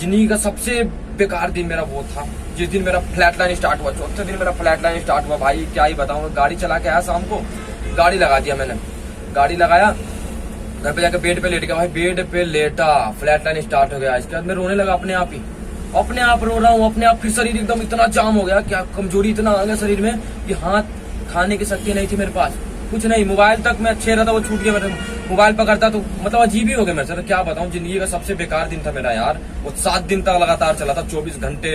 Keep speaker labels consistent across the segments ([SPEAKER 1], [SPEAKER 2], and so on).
[SPEAKER 1] जिंदगी का सबसे बेकार दिन मेरा वो था जिस दिन मेरा फ्लैट लाइन स्टार्ट हुआ। चौथे दिन मेरा फ्लैट लाइन स्टार्ट हुआ। भाई क्या ही बताऊं, गाड़ी चला के आया शाम को, गाड़ी लगा दिया मैंने, गाड़ी लगाया, घर पे जाकर बेड पे लेट गया। भाई बेड पे लेटा, फ्लैट लाइन स्टार्ट हो गया। इसके बाद मैं रोने लगा अपने आप ही, अपने आप रो रहा हूँ अपने आप। फिर शरीर एकदम इतना जाम हो गया, क्या कमजोरी इतना आ गया शरीर में कि हाथ खाने की शक्ति नहीं थी मेरे पास, कुछ नहीं। मोबाइल तक मैं अच्छे रहा था, वो छूट गया मेरे, मोबाइल पकड़ता तो मतलब अजीब ही हो गया मेरे से। तो क्या बताऊं, जिंदगी का सबसे बेकार दिन था मेरा यार। वो 7 दिन तक लगातार चला था, 24 घंटे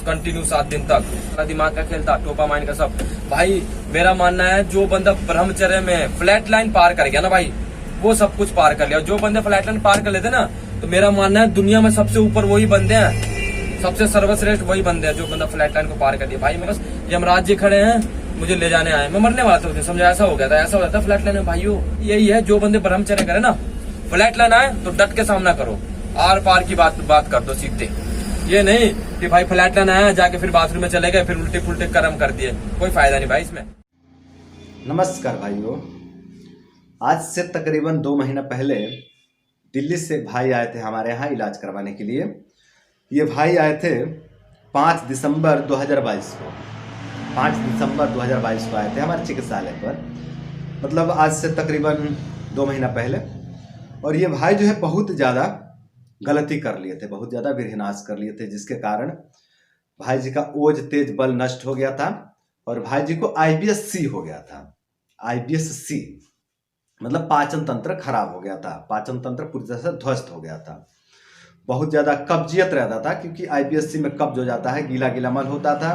[SPEAKER 1] कंटिन्यू 7 दिन तक। मेरा दिमाग का खेल था, टोपा माइंड का सब। भाई मेरा मानना है जो बंदा ब्रह्मचर्य में फ्लैट लाइन पार कर गया ना भाई, वो सब कुछ पार कर लिया। जो बंदे फ्लैट लाइन पार कर लेते ना, तो मेरा मानना है दुनिया में सबसे ऊपर वही बंदे हैं, सबसे सर्वश्रेष्ठ वही बंदे हैं जो बंदा फ्लैट लाइन को पार कर दिया। भाई मेरे पास यमराज जी खड़े हैं, मुझे ले जाने आए, मैं मरने वाला था, समझा ऐसा हो गया था, ऐसा हो जाता फ्लैट लाइन में। भाइयों यही है, जो बंदे ब्रह्मचर्य करे ना, फ्लैट लाइन आए तो डट के सामना करो, आर पार की बात कर दो सीधे। ये नहीं कि भाई फ्लैट लाइन आया जाके फिर बाथरूम में चले गए, फिर उल्टे पुल्टे कर्म कर दिए, कोई फायदा नहीं भाई इसमें।
[SPEAKER 2] नमस्कार भाइयों, आज से तकरीबन 2 महीना पहले दिल्ली से भाई आए थे हमारे यहाँ इलाज करवाने के लिए। ये भाई आए थे 5 दिसंबर 2022 को, 5 दिसंबर 2022 को आए थे हमारे चिकित्सालय पर, मतलब आज से तकरीबन 2 महीना पहले। और ये भाई जो है बहुत ज़्यादा गलती कर लिए थे, बहुत ज़्यादा विनाश कर लिए थे, जिसके कारण भाई जी का ओज तेज बल नष्ट हो गया था और भाई जी को IBS-C हो गया था। IBS-C मतलब पाचन तंत्र खराब हो गया था, पाचन तंत्र पूरी तरह से ध्वस्त हो गया था। बहुत ज़्यादा कब्जियत रहता था, क्योंकि IBS-C में कब्ज हो जाता है, गीला गीला मल होता था,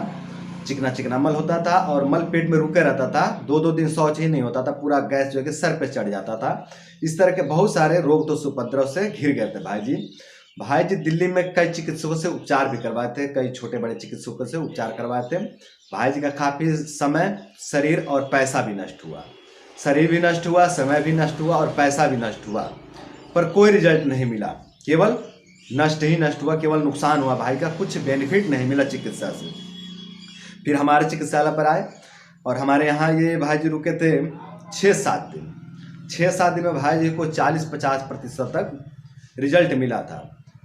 [SPEAKER 2] चिकना चिकना मल होता था और मल पेट में रुके रहता था। 2-2 दिन शौच ही नहीं होता था, पूरा गैस जो है कि सर पे चढ़ जाता था। इस तरह के बहुत सारे रोग तो सुपद्रव से घिर गए थे भाई जी। भाई जी दिल्ली में कई चिकित्सकों से उपचार भी करवाए थे, कई छोटे बड़े चिकित्सकों से उपचार करवाए थे। भाई जी का काफ़ी समय, शरीर और पैसा भी नष्ट हुआ, शरीर भी नष्ट हुआ, समय भी नष्ट हुआ और पैसा भी नष्ट हुआ, पर कोई रिजल्ट नहीं मिला, केवल नष्ट ही नष्ट हुआ, केवल नुकसान हुआ। भाई का कुछ बेनिफिट नहीं मिला चिकित्सा से। फिर हमारे चिकित्सालय पर आए और हमारे यहाँ ये भाई जी रुके थे 6-7 दिन। 6-7 दिन में भाई जी को 40-50% तक रिजल्ट मिला था।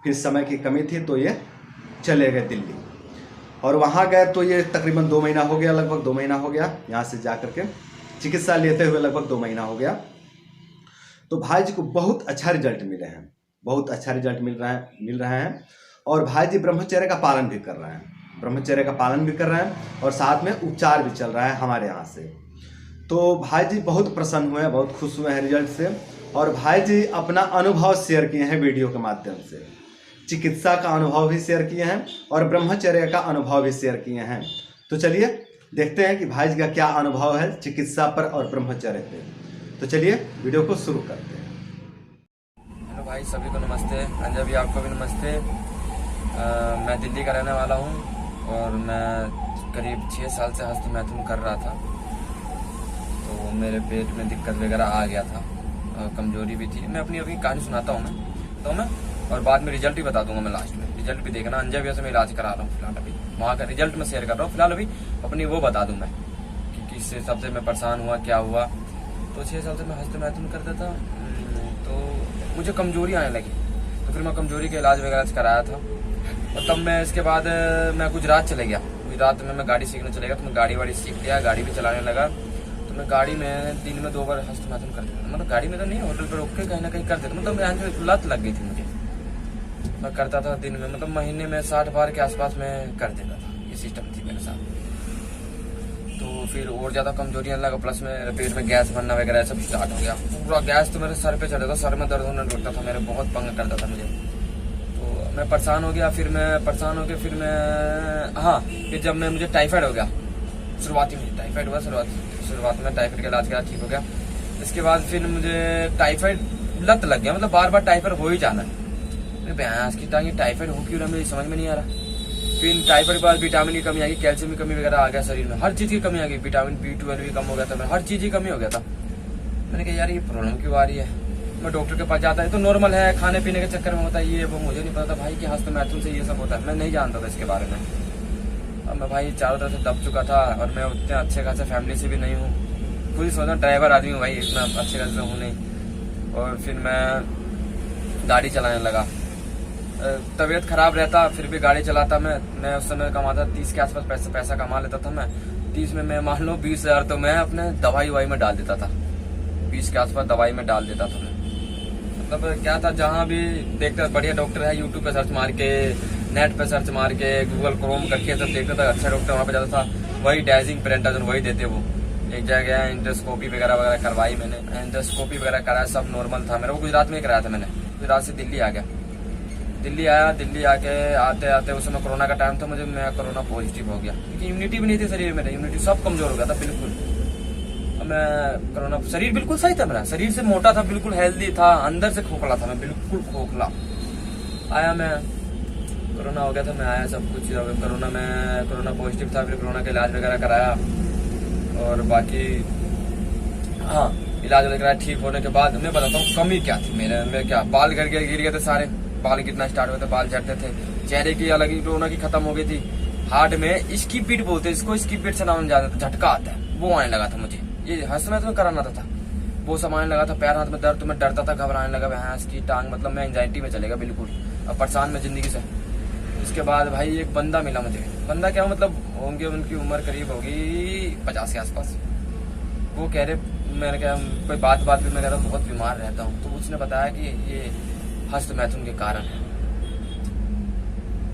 [SPEAKER 2] फिर समय की कमी थी तो ये चले गए दिल्ली, और वहाँ गए तो ये तकरीबन 2 महीना हो गया, लगभग 2 महीना हो गया यहाँ से जा करके चिकित्सा लेते हुए, लगभग 2 महीना हो गया। तो भाई जी को बहुत अच्छा रिजल्ट मिले हैं, बहुत अच्छा रिजल्ट मिल रहा है। और भाई जी ब्रह्मचर्य का पालन भी कर रहे हैं, ब्रह्मचर्य का पालन भी कर रहे हैं और साथ में उपचार भी चल रहा है हमारे यहाँ से। तो भाई जी बहुत प्रसन्न हुए हैं, बहुत खुश हुए हैं रिजल्ट से। और भाई जी अपना अनुभव शेयर किए हैं वीडियो के माध्यम से, चिकित्सा का अनुभव भी शेयर किए हैं और ब्रह्मचर्य का अनुभव भी शेयर किए हैं। तो चलिए देखते हैं कि भाई जी का क्या अनुभव है चिकित्सा पर और ब्रह्मचर्य पे। तो चलिए वीडियो को शुरू करते हैं।
[SPEAKER 1] हेलो भाई, सभी को नमस्ते। अंजय भी आपको भी नमस्ते। मैं दिल्ली का रहने वाला हूँ और मैं करीब 6 साल से हस्तमैथुन कर रहा था। तो मेरे पेट में दिक्कत वगैरह आ गया था, कमजोरी भी थी। मैं अपनी कहानी सुनाता हूँ मैं और बाद में रिजल्ट भी बता दूंगा मैं लास्ट में। रिजल्ट भी देखना, अंजय भी से मैं इलाज करा रहा हूँ फिलहाल, अभी वहाँ का रिजल्ट मैं शेयर कर रहा हूँ फिलहाल। अभी अपनी वो बता दूँ मैं कि किस हिसाब से मैं परेशान हुआ, क्या हुआ। तो 6 साल से मैं हस्तमैथुन करता था, तो मुझे कमजोरी आने लगी, तो फिर मैं कमजोरी का इलाज वगैरह कराया था। और तब मैं इसके बाद मैं गुजरात चले गया। गुजरात में मैं गाड़ी सीखने चले गया, तो मैं गाड़ी वाड़ी सीख लिया, गाड़ी भी चलाने लगा। तो मैं गाड़ी में दिन में 2 बार हस्तमैथुन कर देता, मतलब गाड़ी में तो नहीं, होटल पर रुक के कहीं ना कहीं कर देता। मतलब यहाँ से लत लग गई थी मुझे, मैं करता था दिन में, मतलब महीने में 60 बार के आसपास में कर देता था। ये सिस्टम थी मेरे साथ। तो फिर और ज़्यादा कमजोरी आने लगा, प्लस में पेट में गैस बनना वगैरह सब स्टार्ट हो गया। पूरा गैस तो मेरे सर पे चढ़ा था, सर में दर्द होने लगता था मेरे, बहुत पंगा करता था मुझे। तो मैं परेशान हो गया, फिर जब मुझे टाइफाइड हो गया, शुरुआती में टाइफाइड हुआ, शुरुआत में टाइफाइड का इलाज करा, ठीक हो गया। इसके बाद फिर मुझे टाइफाइड लत लग गया, मतलब बार बार टाइफाइड हो ही जाना है। भैंस की टांग टाइफाइड हो क्यों रहा मुझे समझ में नहीं आ रहा। फिर टाइफाइड के बाद विटामिन की कमी आ गई, कैल्शियम की कमी वगैरह आ गया शरीर में, हर चीज़ की कमी आ गई, विटामिन B12 भी कम हो गया था, हर चीज़ की कमी हो गया था। मैंने कहा यार ये प्रॉब्लम क्यों आ रही है। मैं डॉक्टर के पास जाता है तो नॉर्मल है, खाने पीने के चक्कर में होता है ये वो, मुझे नहीं पता था भाई कि हस्तमैथुन से ये सब होता है, मैं नहीं जानता था इसके बारे में। अब मैं भाई चारों तरफ से दब चुका था और मैं उतने अच्छे खासे फैमिली से भी नहीं हूँ, खुद ही सोचता ड्राइवर आदमी हूँ भाई, इतना अच्छे खासे हूँ नहीं। और फिर मैं गाड़ी चलाने लगा, तबीयत खराब रहता फिर भी गाड़ी चलाता मैं उस समय कमाता 30 के आसपास पैसा कमा लेता था मैं। 30 में मैं मान लो 20,000 तो मैं अपने दवाई ववाई में डाल देता था। 20 के आसपास दवाई में डाल देता था मैं। मतलब क्या था, जहाँ भी देखता बढ़िया डॉक्टर है यूट्यूब पे सर्च मार के, नेट पे सर्च मार के, गूगल क्रोम करके सब देखता था, अच्छा डॉक्टर वहाँ पे जाता था, वही डाइजिंग पेरेंटाजन वही देते वो। एक जगह इंडोस्कोपी वगैरह करवाई मैंने, इंडोस्कोपी वगैरह कराया, सब नॉर्मल था मेरा। वो गुजरात में कराया था मैंने, गुजरात से दिल्ली आ गया। दिल्ली आया, दिल्ली आके आते आते उस समय कोरोना का टाइम था, मैं कोरोना पॉजिटिव हो गया क्योंकि इम्यूनिटी भी नहीं थी शरीर में, इम्यूनिटी सब कमजोर हो गया था बिल्कुल। मैं कोरोना, शरीर बिल्कुल सही था मेरा, शरीर से मोटा था, बिल्कुल हेल्दी था, अंदर से खोखला था मैं, बिल्कुल खोखला। आया मैं, कोरोना हो गया था, मैं आया सब कुछ कोरोना पॉजिटिव था, फिर कोरोना का इलाज वगैरह कराया और बाकी हाँ इलाज वगैरह कराया। ठीक होने के बाद मैं बताता हूँ कमी क्या थी मेरे में, क्या बाल गिर गए थे सारे, बाल गिरना स्टार्ट हुए थे, बाल झड़ते थे, चेहरे की अलग ही कोरोना की खत्म हो गई थी। हार्ट में इसकी पीठ बोलते हैं इसको, इसकी पीठ से नाम जाता था, झटका आता है वो आने लगा था मुझे। ये हर समय तो मैं कराना था वो सब आने लगा था, पैर हाथ में दर्द, तो मैं डरता था, घबराने लगा, भैंस की टांग, मतलब मैं एंजाइटी में चलेगा बिल्कुल, अब परेशान में जिंदगी से। इसके बाद भाई एक बंदा मिला मुझे, बंदा क्या मतलब होंगे उनकी उम्र करीब होगी 50 के आसपास। वो कह रहे, मैंने कहा कोई बात भी मैं कह रहा बहुत बीमार रहता हूँ, तो उसने बताया कि ये हस्त मैथुन के कारण है,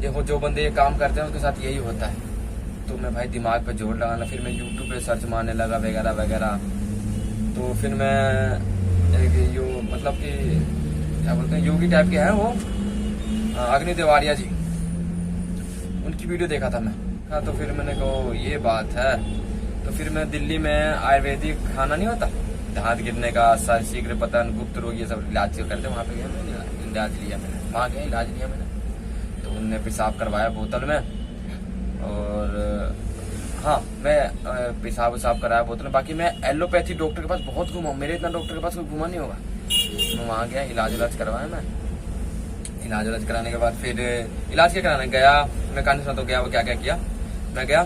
[SPEAKER 1] ये जो बंदे ये काम करते हैं उसके साथ यही होता है। तो मैं भाई दिमाग पे जोर लगाना, फिर मैं यूट्यूब पे सर्च मारने लगा वगैरह वगैरह। तो फिर मैं मतलब कि क्या बोलते हैं योगी टाइप के हैं वो, अग्नि तिवारिया जी, उनकी वीडियो देखा था मैं। हाँ तो फिर मैंने कहा ये बात है, तो फिर मैं दिल्ली में आयुर्वेदिक खाना नहीं होता, दांत गिरने का, सर शीघ्र पतन, गुप्त रोग, ये सब इलाज करते, वहाँ पे गया मैंने, इलाज लिया मैंने, वहाँ गया इलाज लिया मैंने। तो उनने पेशाब करवाया बोतल में, और हाँ मैं पेशाब वसाब कराया बोतल में। बाकी मैं एलोपैथी डॉक्टर के पास बहुत घूमा, मेरे इतना डॉक्टर के पास कोई घूमा नहीं होगा। मैं वहाँ गया, इलाज करवाया मैं। इलाज कराने के बाद फिर इलाज क्या कराने गया, मैं कहानी सुना तो गया, वो क्या क्या किया। मैं गया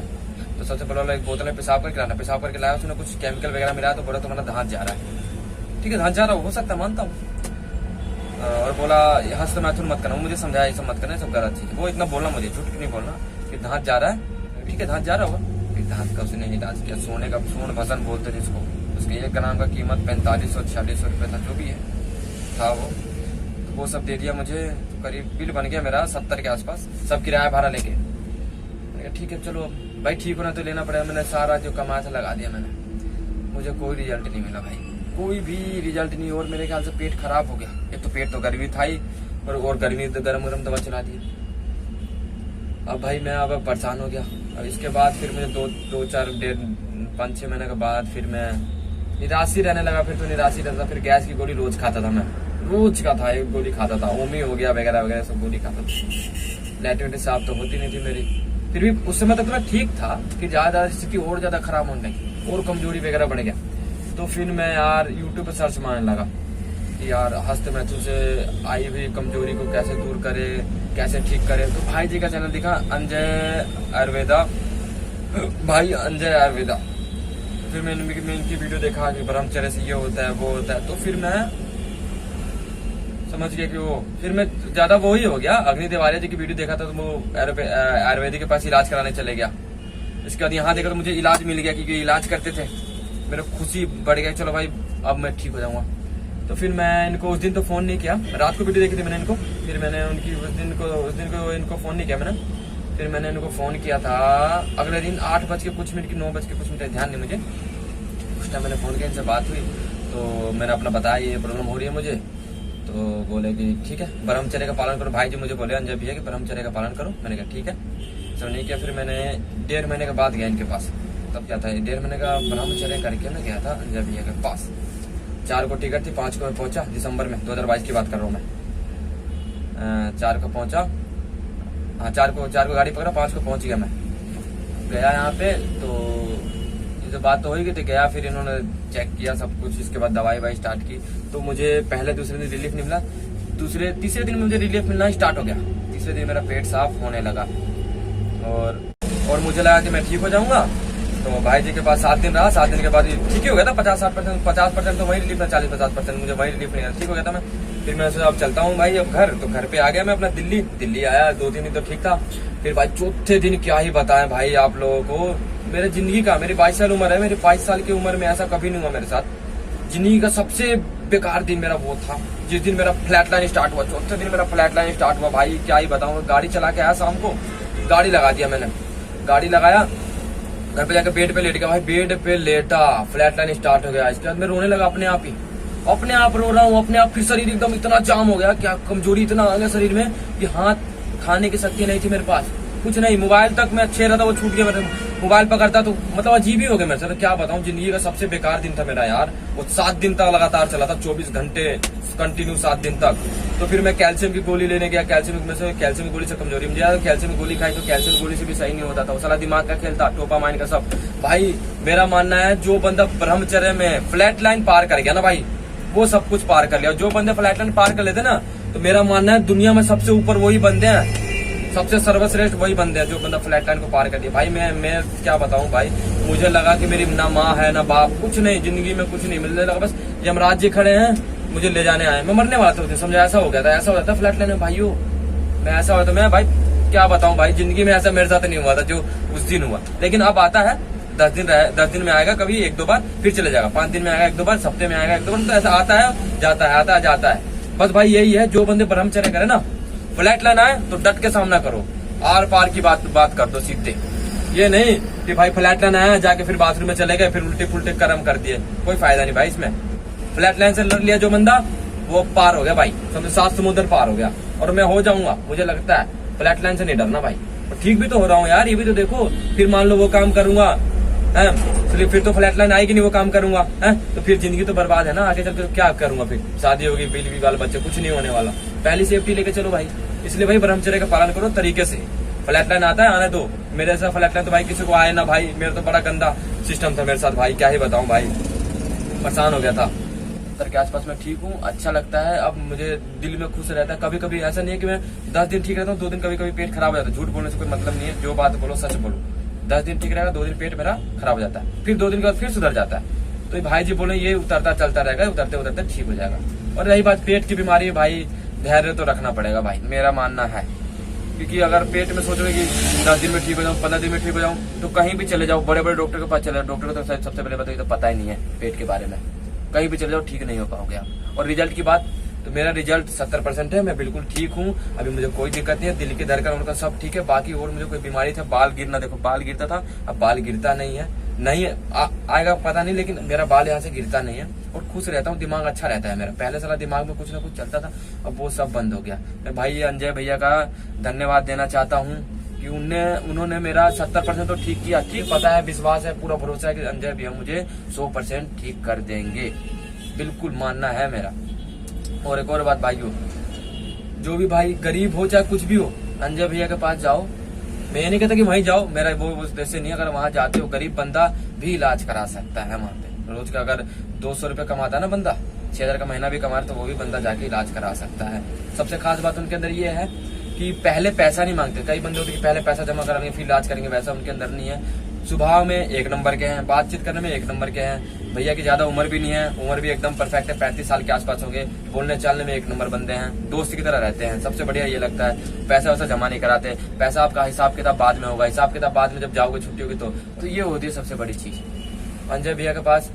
[SPEAKER 1] तो सबसे पहले एक बोतल में पेशाब करके लाना, पेशाब करके लाया, उसने कुछ केमिकल वगैरह मिलाया, तो बोला तुम्हारा दांत जा रहा है। ठीक है दांत जा रहा हो सकता है, मानता हूँ। और बोला हस्त मैथुन मत करना, मुझे समझाया ये सब मत करना, सब गलत चीज। वो इतना बोलना मुझे, झूठ नहीं बोलना कि दांत जा रहा है। ठीक है दांत जा रहा होगा, फिर दांत का उसने इलाज किया, सोने का सोन भसन बोलते थे जिसको, उसके 1 ग्राम का कीमत 4500-4600 रुपये था, जो भी है था वो। तो वो सब दे दिया मुझे, तो करीब बिल बन गया मेरा 70 के आसपास, सब किराया भाड़ा लेके। ठीक है चलो भाई, ठीक होना तो लेना पड़ेगा। मैंने सारा जो कमाया था लगा दिया मैंने, मुझे कोई रिजल्ट नहीं मिला भाई, कोई भी रिजल्ट नहीं। और मेरे ख्याल से पेट खराब हो गया, एक तो पेट तो गर्मी था ही, और गर्मी तो गरम दवा चला दी। अब भाई मैं अब परेशान हो गया। अब इसके बाद फिर मुझे 5-6 महीने के बाद फिर मैं निराशी रहने लगा। फिर तो निराशी रहता, फिर गैस की गोली रोज खाता था मैं, रोज का था, 1 गोली खाता था, ओमी हो गया वगैरह वगैरह सब गोली खाता था। लैट्रिन साफ तो होती नहीं थी मेरी, फिर भी उस समय तक मैं ठीक था। फिर ज्यादा स्थिति और ज्यादा खराब होने लगी, और कमजोरी वगैरह बढ़ गया। तो फिर मैं यार यूट्यूब पे सर्च मारने लगा कि यार हस्त मैथुन से आई हुई कमजोरी को कैसे दूर करे, कैसे ठीक करे। तो भाई जी का चैनल दिखा, अंजय आयुर्वेदा, भाई अंजय आयुर्वेदा। फिर मैंने इनकी वीडियो देखा कि ब्रह्मचर्य से ये होता है वो होता है। तो फिर मैं समझ गया कि वो, फिर मैं ज्यादा वो ही हो गया। अग्नि तिवारी जी की वीडियो देखा था, तो वो आयुर्वेदिक के पास इलाज कराने चले गया। इसके बाद यहाँ देखा तो मुझे इलाज मिल गया, क्योंकि इलाज करते थे, मेरा खुशी बढ़ गया, चलो भाई अब मैं ठीक हो जाऊंगा। तो फिर मैं इनको उस दिन तो फोन नहीं किया, रात को वीडियो देखी थी मैंने इनको, फिर मैंने उनकी उस दिन को इनको फोन नहीं किया मैंने। फिर मैंने इनको फोन किया था अगले दिन 8 बज के कुछ मिनट की 9 बज के कुछ मिनट, ध्यान नहीं मुझे। उस टाइम मैंने फोन किया, इनसे बात हुई, तो मैंने अपना बताया ये प्रॉब्लम हो रही है मुझे। तो बोले कि ठीक है ब्रह्मचर्य का पालन करो। भाई जी मुझे बोले अंजय भैया कि ब्रह्मचर्य का पालन करो। मैंने कहा ठीक है, तो नहीं किया। फिर मैंने 1.5 महीने के बाद गया इनके पास। तब क्या था, 1.5 महीने का ब्रह्मचर्य करके मैं गया था अंजय भैया के पास। 4 को टिकट थी, 5 को मैं पहुंचा, दिसंबर में 2022 की बात कर रहा हूँ मैं। 4 को पहुंचा, हाँ 4 को गाड़ी पकड़ा, 5 को पहुंच गया मैं। गया यहाँ पे तो ये तो बात तो हो ही गई थी, गया। फिर इन्होंने चेक किया सब कुछ, इसके बाद दवाई वाई स्टार्ट की। तो मुझे पहले दूसरे दिन रिलीफ नहीं मिला, तीसरे दिन मुझे रिलीफ मिलना स्टार्ट हो गया। तीसरे दिन मेरा पेट साफ होने लगा, और मुझे लगा कि मैं ठीक हो जाऊंगा। तो भाई जी के पास 7 दिन रहा। 7 दिन के बाद ठीक ही हो गया था। 50% तो वही रिलीफ था, 40-50% मुझे वही रिलीफ नहीं, ठीक हो गया था मैं। फिर मैं सोचा अब चलता हूँ भाई अब घर। तो घर पे आ गया मैं अपना दिल्ली आया। 2-3 दिन तो ठीक था। फिर भाई चौथे दिन क्या ही बताएं भाई आप लोगों को, मेरे जिंदगी का, मेरी 22 साल उम्र है, मेरी 22 साल की उम्र में ऐसा कभी नहीं हुआ मेरे साथ। जिंदगी का सबसे बेकार दिन मेरा वो था जिस दिन मेरा फ्लैट लाइन स्टार्ट हुआ। चौथे दिन मेरा फ्लैट लाइन स्टार्ट हुआ भाई, क्या ही बताऊं। गाड़ी चला के आया, शाम को गाड़ी लगा दिया मैंने। गाड़ी लगाया, घर पे जाकर बेड पे लेट गया भाई। बेड पे लेटा, फ्लैट लाइन स्टार्ट हो गया। इसके बाद मैं रोने लगा अपने आप ही, अपने आप रो रहा हूँ अपने आप। फिर शरीर एकदम इतना जाम हो गया, क्या कमजोरी इतना आ गया शरीर में कि हाथ खाने की शक्ति नहीं थी मेरे पास, कुछ नहीं। मोबाइल तक मैं अच्छे रहा था, वो छूट गया मेरे। मोबाइल पकड़ता तो मतलब अजीब ही हो गया मेरे से। तो क्या बताऊं, जिंदगी का सबसे बेकार दिन था मेरा यार। वो 7 दिन तक लगातार चला था, 24 घंटे कंटिन्यू 7 दिन तक। तो फिर मैं कैल्शियम की गोली लेने गया। कैल्शियम की गोली से कमजोरी मुझे आया। कैल्शियम की गोली खाई तो कैल्शियम की गोली से भी सही नहीं होता था। वो साला दिमाग का खेल था, डोपामाइन का सब। भाई मेरा मानना है जो बंदा ब्रह्मचर्य में फ्लैट लाइन पार कर गया ना भाई, वो सब कुछ पार कर लिया। जो बंदे फ्लैट लाइन पार कर लेते ना, तो मेरा मानना है दुनिया में सबसे ऊपर वही बंदे हैं, सबसे सर्वश्रेष्ठ वही बंदे हैं जो बंदा फ्लैट लाइन को पार कर दिया। भाई मैं क्या बताऊं भाई, मुझे लगा कि मेरी ना माँ है ना बाप, कुछ नहीं जिंदगी में, कुछ नहीं। मुझे लगा बस यमराज जी खड़े हैं, मुझे ले जाने आए। मैं मरने वाला था उस दिन, समझा। ऐसा हो गया था, ऐसा हो जाता फ्लैट लाइन में भाइयों। मैं ऐसा हुआ था, मैं भाई क्या बताऊं भाई, जिंदगी में ऐसा मेरे साथ नहीं हुआ था जो उस दिन हुआ। लेकिन अब आता है, 10 दिन में आएगा, कभी 1-2 बार, फिर चले जाएगा। 5 दिन में आएगा 1-2 बार, हफ्ते में आएगा 1-2 बार। तो ऐसा आता है जाता है, आता है जाता है। बस भाई यही है, जो बंदे ब्रह्मचर्य करे ना, फ्लैट लाइन आए तो डट के सामना करो, आर पार की बात कर दो सीधे। ये नहीं कि भाई फ्लैट लाइन आया जाके फिर बाथरूम में चले गए, फिर उल्टे पुल्टे कर्म कर दिए, कोई फायदा नहीं भाई इसमें। फ्लैट लाइन से लड़ लिया जो बंदा, वो पार हो गया भाई, समझो 7 समुद्र पार हो गया। और मैं हो जाऊंगा, मुझे लगता है। फ्लैट लाइन से नहीं डरना भाई। और ठीक भी तो हो रहा हूँ यार, ये भी तो देखो। फिर मान लो वो काम करूंगा है, फिर तो फ्लैट लाइन आएगी नहीं, वो काम करूंगा है, तो फिर जिंदगी तो बर्बाद है ना। आगे चल के क्या करूंगा फिर, शादी होगी, बिजली बाल बच्चे, कुछ नहीं होने वाला। पहली सेफ्टी लेके चलो भाई। इसलिए भाई ब्रह्मचर्य का पालन करो तरीके से। फ्लैट लाइन आता है, आने दो। मेरे ऐसा फ्लैट लाइन तो भाई किसी को आए ना भाई। मेरा तो बड़ा गंदा सिस्टम था मेरे साथ भाई, क्या ही बताऊं भाई, परेशान हो गया था। सर के आसपास मैं ठीक हूँ, अच्छा लगता है। अब मुझे दिल में खुश रहता है। कभी कभी ऐसा नहीं है कि मैं 10 दिन ठीक रहता हूँ, 2 दिन कभी कभी पेट खराब हो जाता है। झूठ बोलने से कोई मतलब नहीं है, जो बात बोलो सच बोलो। 10 दिन ठीक रहेगा, 2 दिन पेट मेरा खराब हो जाता है, फिर 2 दिन के बाद फिर सुधर जाता है। तो भाई जी बोले ये उतरता चलता रहेगा, उतरते उतरते ठीक हो जाएगा। और रही बात पेट की बीमारी, भाई धैर्य तो रखना पड़ेगा भाई, मेरा मानना है। क्योंकि अगर पेट में सोचोगे कि 10 दिन में ठीक हो जाऊं, 15 दिन में ठीक हो जाऊं, तो कहीं भी चले जाओ, बड़े बड़े डॉक्टर के पास चले जाओ। डॉक्टर को तो सबसे पहले बताइए तो पता ही नहीं है पेट के बारे में। कहीं भी चले जाओ ठीक नहीं हो पाओगे आप। और रिजल्ट की बात, तो मेरा रिजल्ट 70% है, मैं बिल्कुल ठीक हूँ। अभी मुझे कोई दिक्कत नहीं है, दिल की धड़कन उनका सब ठीक है। बाकी और मुझे कोई बीमारी था, बाल गिरना, देखो बाल गिरता था, अब बाल गिरता नहीं है। नहीं आएगा पता नहीं, लेकिन मेरा बाल यहाँ से गिरता नहीं है। और खुश रहता हूँ, दिमाग अच्छा रहता है मेरा। पहले सारा दिमाग में कुछ ना कुछ चलता था, अब वो सब बंद हो गया। मैं भाई अंजय भैया का धन्यवाद देना चाहता हूँ कि उन्होंने मेरा 70% तो ठीक किया। ठीक पता है, विश्वास है, पूरा भरोसा है कि अंजय भैया मुझे 100% ठीक कर देंगे, बिल्कुल मानना है मेरा। और एक और बात भाइयों, जो भी भाई गरीब हो चाहे कुछ भी हो, अंजय भैया के पास जाओ। मैं ये नहीं कहता कि वहीं जाओ, मेरा वो उद्देश्य नहीं है। अगर वहां जाते हो, गरीब बंदा भी इलाज करा सकता है वहां पे। रोज का अगर 200 रुपये कमाता है ना बंदा, 6000 का महीना भी कमा रहा, तो वो भी बंदा जाके इलाज करा सकता है। सबसे खास बात उनके अंदर ये है कि पहले पैसा नहीं मांगते। कई बंदे होते कि पहले पैसा जमा कराएंगे फिर इलाज करेंगे, वैसा उनके अंदर नहीं है। स्वभाव में 1 नंबर के हैं, बातचीत करने में 1 नंबर के हैं। भैया की ज्यादा उम्र भी नहीं है, उम्र भी एकदम परफेक्ट है, 35 साल के आसपास होंगे। बोलने चालने में 1 नंबर बंदे हैं, दोस्त की तरह रहते हैं। सबसे बढ़िया ये लगता है, पैसा वैसा जमा नहीं कराते। पैसा आपका हिसाब किताब बाद में होगा, हिसाब किताब बाद में जब जाओगे छुट्टी होगी तो ये होती है सबसे बड़ी चीज। अंजय भैया के पास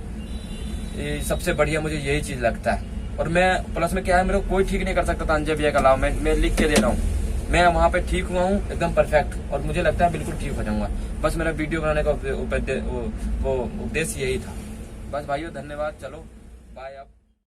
[SPEAKER 1] सबसे बढ़िया मुझे यही चीज लगता है। और मैं प्लस में क्या है, मेरे को कोई ठीक नहीं कर सकता था अंजय भैया का अलावा। मैं लिख के दे रहा हूँ, मैं वहां पे ठीक हुआ हूँ एकदम परफेक्ट, और मुझे लगता है बिल्कुल ठीक हो जाऊंगा। बस मेरा वीडियो बनाने का वो उद्देश्य यही था। बस भाइयों धन्यवाद, चलो बाय। अब